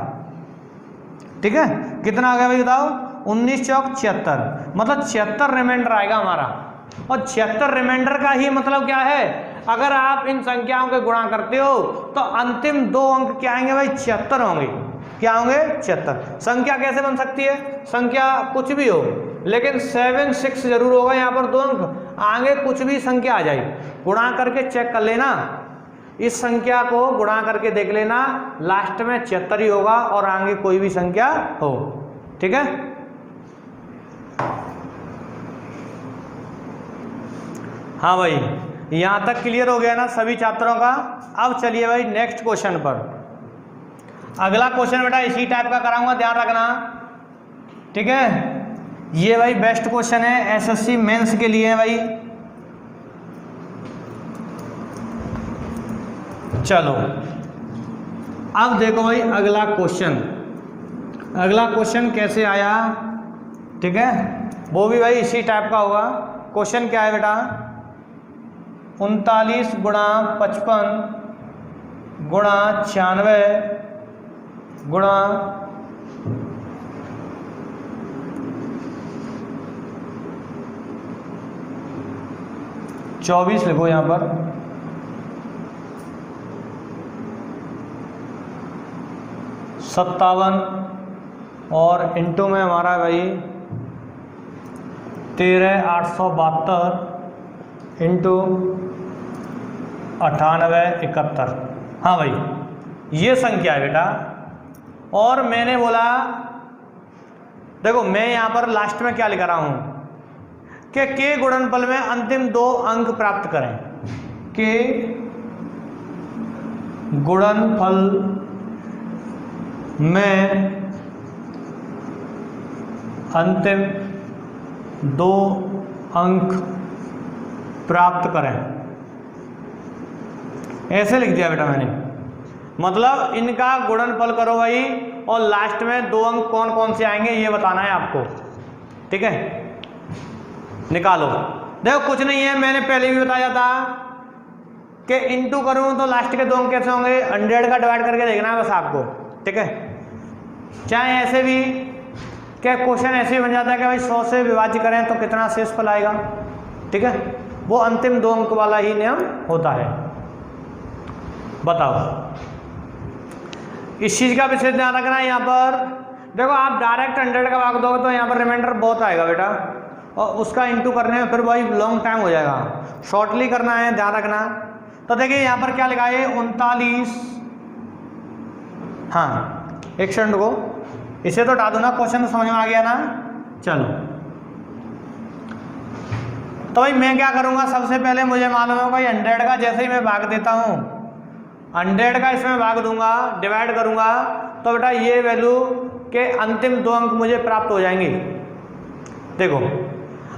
ठीक है, कितना आ गया भाई बताओ, 19 चौक 76, मतलब 76 रिमाइंडर आएगा हमारा। और 76 रिमाइंडर का ही मतलब क्या है, अगर आप इन संख्याओं के गुणा करते हो तो अंतिम 2 अंक क्या आएंगे भाई 76 होंगे। क्या होंगे 76। संख्या कैसे बन सकती है, संख्या कुछ भी हो लेकिन 7 6 जरूर होगा यहाँ पर 2 अंक, आगे कुछ भी संख्या आ जाए, गुणा करके चेक कर लेना, इस संख्या को गुणा करके देख लेना, लास्ट में 76 ही होगा और आगे कोई भी संख्या हो। ठीक है, हाँ भाई यहां तक क्लियर हो गया ना सभी छात्रों का। अब चलिए भाई नेक्स्ट क्वेश्चन पर। अगला क्वेश्चन बेटा इसी टाइप का कराऊंगा, ध्यान रखना। ठीक है, ये भाई बेस्ट क्वेश्चन है, एसएससी मेंस के लिए है भाई। चलो अब देखो भाई अगला क्वेश्चन, अगला क्वेश्चन कैसे आया, ठीक है, वो भी भाई इसी टाइप का होगा। क्वेश्चन क्या है बेटा, 39 गुणा 55 गुणा 96 गुणा 24 लिखो यहाँ पर, 57 और इंटू में हमारा भाई 13,872 इंटू 9871। हाँ भाई ये संख्या है बेटा। और मैंने बोला देखो मैं यहाँ पर लास्ट में क्या लिख रहा हूँ कि के गुणनफल में अंतिम 2 अंक प्राप्त करें, के गुणनफल में अंतिम 2 अंक प्राप्त करें, ऐसे लिख दिया बेटा मैंने। मतलब इनका गुणनफल करो भाई और लास्ट में 2 अंक कौन कौन से आएंगे ये बताना है आपको, ठीक है, निकालो। देखो कुछ नहीं है, मैंने पहले भी बताया था कि इंटू करूं तो लास्ट के 2 अंक कैसे होंगे, 100 का डिवाइड करके देखना है बस आपको, ठीक है। चाहे ऐसे भी क्या क्वेश्चन ऐसे ही बन जाता है कि भाई 100 से विभाज्य करें तो कितना शेषफल आएगा, ठीक है, वो अंतिम 2 अंक वाला ही नियम होता है। बताओ इस चीज का विशेष ध्यान रखना है। यहाँ पर देखो आप डायरेक्ट 100 का भाग दोगे तो यहाँ पर रिमाइंडर बहुत आएगा बेटा, और उसका इंटू करने में फिर भाई लॉन्ग टाइम हो जाएगा, शॉर्टली करना है, ध्यान रखना। तो देखिए यहाँ पर क्या लिखा है 39, हाँ एक सेकंड को इसे तो हटा दो ना, क्वेश्चन तो समझ में आ गया ना। चलो तो भाई मैं क्या करूँगा, सबसे पहले मुझे मालूम है भाई 100 का जैसे ही मैं भाग देता हूँ, 100 का इसमें भाग दूंगा, डिवाइड करूंगा तो बेटा ये वैल्यू के अंतिम 2 अंक मुझे प्राप्त हो जाएंगे। देखो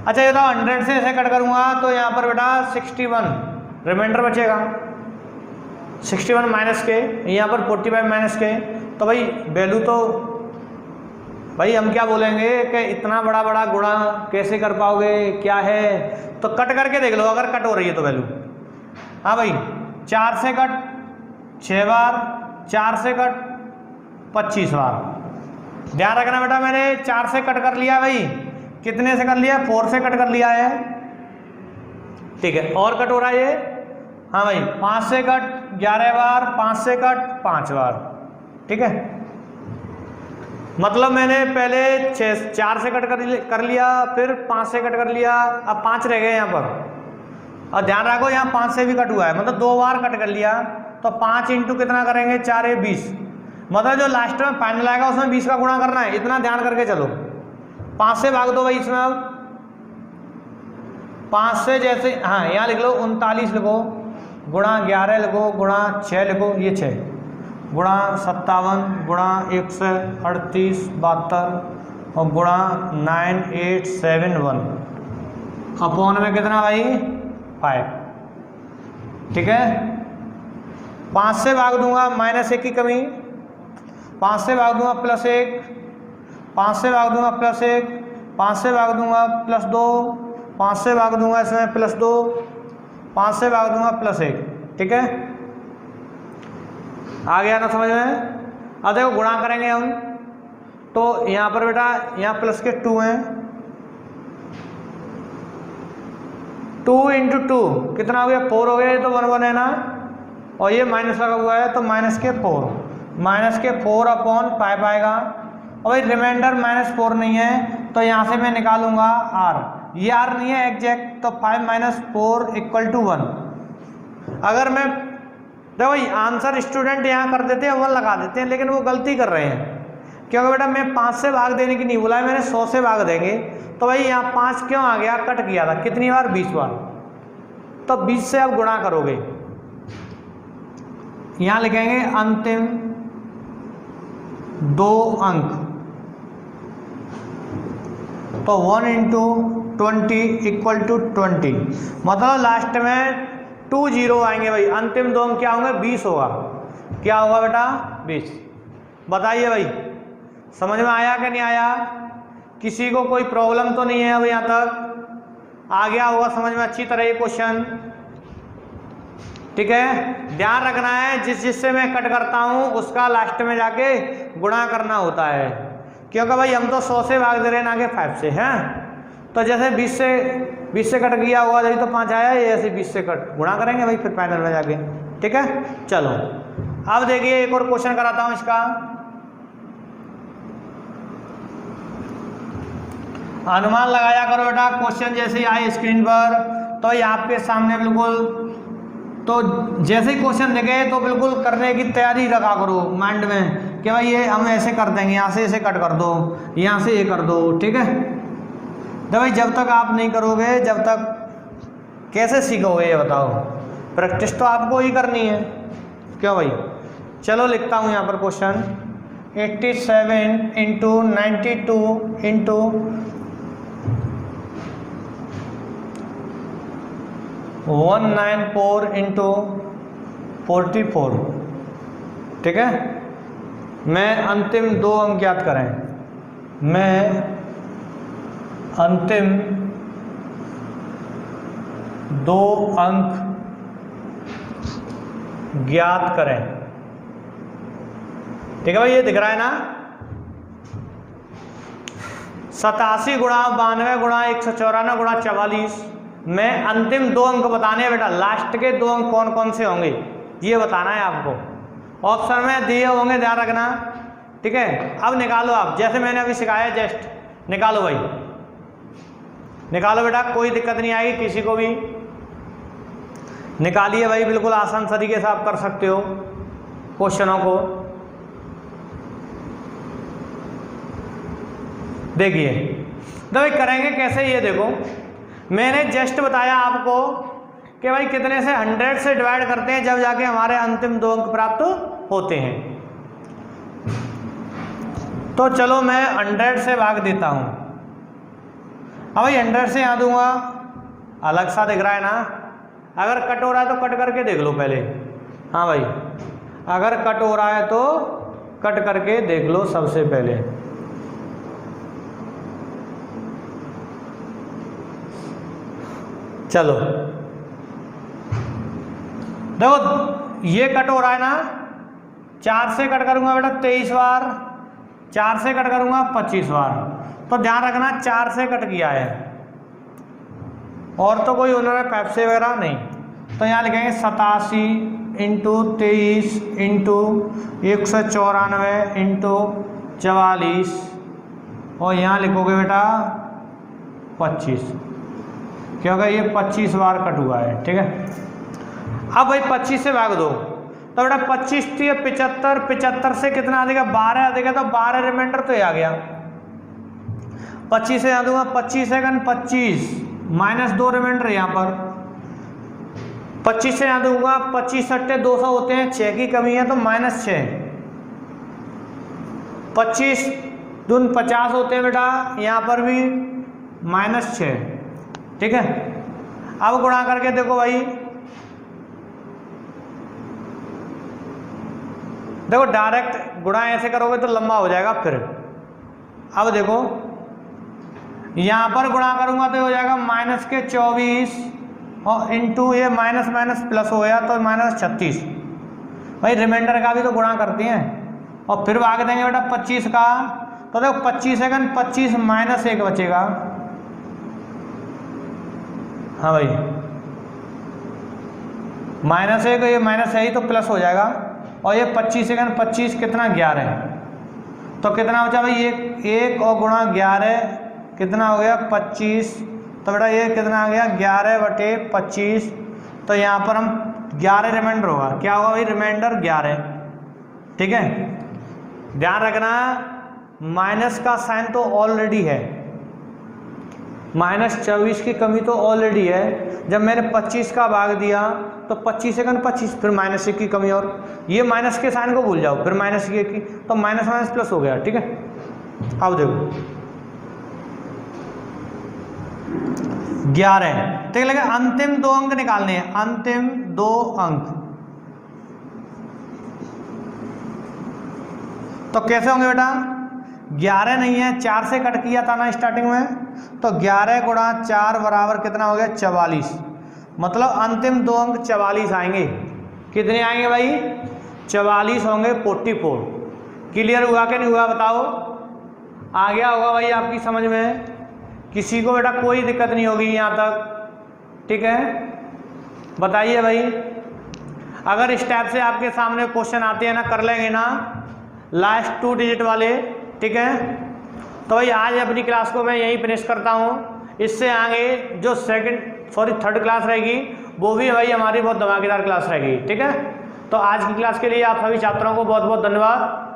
अच्छा ये तो 100 से ऐसे कट करूंगा तो यहाँ पर बेटा 61 रिमाइंडर बचेगा, 61 माइनस के, यहाँ पर 45 माइनस के, तो भाई वैल्यू तो भाई हम क्या बोलेंगे कि इतना बड़ा बड़ा गुणा कैसे कर पाओगे, क्या है, तो कट करके देख लो अगर कट हो रही है तो वैल्यू। हाँ भाई 4 से कट 6 बार, 4 से कट 25 बार। ध्यान रखना बेटा मैंने 4 से कट कर लिया भाई, कितने से कर लिया, 4 से कट कर लिया है, ठीक है। और कट हो रहा है ये, हाँ भाई 5 से कट 11 बार, 5 से कट 5 बार, ठीक है। मतलब मैंने पहले 4 से कट कर लिया, फिर 5 से कट कर लिया, अब 5 रह गए यहाँ पर। और ध्यान रखो यहाँ 5 से भी कट हुआ है, मतलब 2 बार कट कर लिया, तो 5 इंटू कितना करेंगे, 4 है 20, मतलब जो लास्ट में फाइनल आएगा उसमें 20 का गुणा करना है, इतना ध्यान करके चलो। 5 से भाग दो भाई इसमें, अब 5 से जैसे हाँ यहाँ लिख लो 39 लिखो, गुणा 11 लिखो, गुणा 6 लिखो, ये 6 गुणा 57 गुणा 138 72 और गुणा 9871 अपॉन में कितना भाई 5, ठीक है। 5 से भाग दूंगा -1 की कमी, 5 से भाग दूंगा +1, 5 से भाग दूंगा +1, 5 से भाग दूंगा +2, 5 से भाग दूंगा इसमें +2, 5 से भाग दूंगा +1, ठीक है। आ गया ना समझ में। अब देखो गुणा करेंगे हम तो यहाँ पर बेटा यहाँ प्लस के 2 हैं, 2 × 2 कितना हो गया 4 हो गया, ये तो 1 1 है ना, और ये माइनस लगा हुआ है तो -4 अपॉन 5 आएगा। और भाई रिमाइंडर -4 नहीं है तो यहाँ से मैं निकालूंगा r, ये r नहीं है एग्जैक्ट, तो 5 - 4 = 1। अगर मैं देखो भाई आंसर स्टूडेंट यहाँ कर देते हैं 1 लगा देते हैं, लेकिन वो गलती कर रहे हैं, क्योंकि बेटा मैं 5 से भाग देने की नहीं बोला है, मैंने 100 से भाग देंगे। तो भाई यहाँ 5 क्यों आ गया, कट किया था कितनी बार 20 बार, तो 20 से अब गुणा करोगे, यहाँ लिखेंगे अंतिम 2 अंक, तो 1 × 20 = 20, मतलब लास्ट में 2 0 आएंगे भाई, अंतिम दो अंक क्या होंगे 20 होगा। क्या होगा बेटा 20। बताइए भाई समझ में आया कि नहीं आया? किसी को कोई प्रॉब्लम तो नहीं है अब यहाँ तक? आ गया होगा समझ में अच्छी तरह ये क्वेश्चन, ठीक है। ध्यान रखना है जिससे मैं कट करता हूँ उसका लास्ट में जाके गुणा करना होता है, क्योंकि भाई हम तो 100 से भाग दे रहे हैं ना कि 5 से, हैं। तो जैसे 20 से कट गया होगा यही तो 5 आया, ये ऐसे 20 से कट गुणा करेंगे भाई फिर फाइनल में जाके, ठीक है। चलो अब देखिए एक और क्वेश्चन कराता हूँ इसका। अनुमान लगाया करो बेटा, क्वेश्चन जैसे ही आए स्क्रीन पर तो ये आपके सामने बिल्कुल, तो जैसे ही क्वेश्चन दिखे तो बिल्कुल करने की तैयारी रखा करो माइंड में कि भाई ये हम ऐसे कर देंगे, यहाँ से ऐसे कट कर दो, यहाँ से ये कर दो, ठीक है। तो भाई जब तक आप नहीं करोगे जब तक कैसे सीखोगे ये बताओ? प्रैक्टिस तो आपको ही करनी है, क्यों भाई? चलो लिखता हूँ यहाँ पर क्वेश्चन 87 इंटू 92 इंटू 194 इंटू 44, ठीक है। मैं अंतिम दो अंक ज्ञात करें, मैं अंतिम दो अंक ज्ञात करें, ठीक है भाई। ये दिख रहा है ना 87 गुणा 92 गुणा 194 गुणा 44। मैं अंतिम दो अंक बताने हैं बेटा, लास्ट के दो अंक कौन कौन से होंगे ये बताना है आपको। ऑप्शन में दिए होंगे, ध्यान रखना, ठीक है। अब निकालो आप, जैसे मैंने अभी सिखाया जस्ट निकालो भाई, निकालो बेटा, कोई दिक्कत नहीं आएगी किसी को भी। निकालिए भाई, बिल्कुल आसान तरीके से आप कर सकते हो क्वेश्चनों को। देखिए तो भाई करेंगे कैसे ये देखो, मैंने जस्ट बताया आपको कि भाई कितने से 100 से डिवाइड करते हैं जब जाके हमारे अंतिम दो अंक प्राप्त होते हैं। तो चलो मैं 100 से भाग देता हूं। अब भाई 100 से यहाँ दूंगा, अलग सा दिख रहा है ना। अगर कट हो रहा है तो कट करके देख लो पहले, हाँ भाई, अगर कट हो रहा है तो कट करके देख लो सबसे पहले। चलो देखो ये कट हो रहा है ना, 4 से कट करूंगा बेटा 23 बार, 4 से कट करूंगा 25 बार। तो ध्यान रखना 4 से कट किया है और तो कोई उन्होंने 5 से वगैरह नहीं। तो यहाँ लिखेंगे 87 इंटू 23 इंटू 194 इंटू 44 और यहाँ लिखोगे बेटा 25, क्योंकि ये 25 बार कट हुआ है, ठीक है। अब भाई 25 से भाग दो तो बेटा 25 थी 75, 75 से कितना आ जाएगा 12 आ जाएगा, तो 12 रिमाइंडर तो ये आ गया। 25 से यहाँ दूंगा 25 सेकंड 25 -2 रिमाइंडर यहाँ पर। 25 से यहाँ दूंगा 25 सट्टे 200 होते हैं, 6 की कमी है तो -6। 25 दून 50 होते हैं बेटा, यहाँ पर भी -6, ठीक है। अब गुणा करके देखो भाई, देखो डायरेक्ट गुणा ऐसे करोगे तो लंबा हो जाएगा फिर। अब देखो यहां पर गुणा करूंगा तो हो जाएगा -24 और इंटू ये माइनस माइनस प्लस हो गया तो -36। भाई रिमाइंडर का भी तो गुणा करते हैं और फिर भाग देंगे बेटा 25 का, तो देखो 25 सेकंड 25 -1 बचेगा। हाँ भाई -1, ये माइनस है ही तो प्लस हो जाएगा और ये 25 सेकंड 25 कितना 11, तो कितना बचा भाई 1 और गुणा 11 कितना हो गया 25। तो बेटा ये कितना आ गया 11/25। तो यहाँ पर हम 11 रिमाइंडर होगा, क्या होगा भाई रिमाइंडर 11, ठीक है। ध्यान रखना माइनस का साइन तो ऑलरेडी है, -24 की कमी तो ऑलरेडी है। जब मैंने 25 का भाग दिया तो 25 सेकंड 25 फिर -1 की कमी, और ये माइनस के साइन को भूल जाओ फिर -1 की, तो माइनस माइनस प्लस हो गया, ठीक है। अब देखो 11। ठीक लगे, अंतिम 2 अंक निकालने हैं, अंतिम 2 अंक। तो कैसे होंगे बेटा, 11 नहीं है, 4 से कट किया था ना स्टार्टिंग में, तो 11 गुणा 4 बराबर कितना हो गया 44। मतलब अंतिम 2 अंक 44 आएंगे। कितने आएंगे भाई, 44 होंगे, 44। क्लियर हुआ कि नहीं हुआ बताओ, आ गया होगा भाई आपकी समझ में, किसी को बेटा कोई दिक्कत नहीं होगी यहाँ तक। ठीक है, बताइए भाई, अगर इस टाइप से आपके सामने क्वेश्चन आते हैं ना, कर लेंगे ना लास्ट 2 डिजिट वाले। ठीक है, तो भाई आज अपनी क्लास को मैं यहीं फिनिश करता हूँ। इससे आगे जो थर्ड क्लास रहेगी वो भी भाई हमारी बहुत धमाकेदार क्लास रहेगी। ठीक है, तो आज की क्लास के लिए आप सभी छात्रों को बहुत बहुत धन्यवाद।